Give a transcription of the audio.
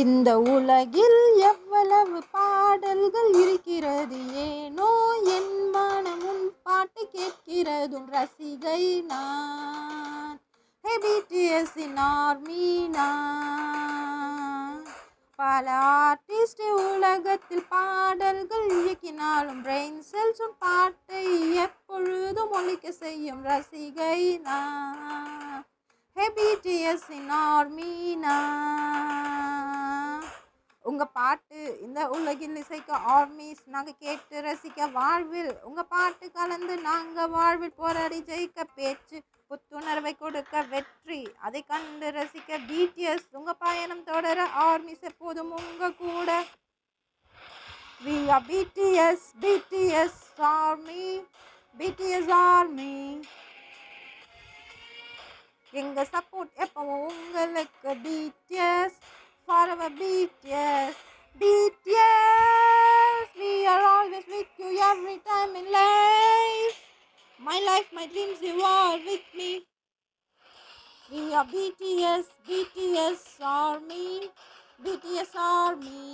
இந்த உலகில் எவ்வளவு பாடல்கள் இருக்கிறது, ஏனோ என் மனம் உன் பாட்டு கேட்கிறது. உன் ரசிகை நான், ஹே BTS இன் ஆர்மி நான். பல ஆர்டிஸ்ட் உலகத்தில் பாடல்கள் இயக்கினாலும் பிரெயின் செல்ஸ் உன் பாட்டை எப்பொழுதும் ஒலிக்க செய்யும் ரசிகை நான். ஹே BTS இன் ஆர்மி நான். உங்கள் பாட்டு இந்த உலகில் இசைக்க ஆர்மிஸ் நாங்கள் கேட்டு ரசிக்க, வாழ்வில் உங்கள் பாட்டு கலந்து நாங்கள் வாழ்வில் போராடி ஜெயிக்க, பேச்சு புத்துணர்வை கொடுக்க வெற்றி அதை கண்டு ரசிக்க BTS உங்கள் பயணம் தொடர, ஆர்மிஸ் எப்போதும் உங்கள் கூட. We are BTS, BTS army, BTS army. எங்க சப்போர்ட் எப்பவும் உங்களுக்கு BTS, forever BTS, BTS. We are always with you every time in life. My life, my dreams, you are with me. We are BTS, BTS army, BTS army.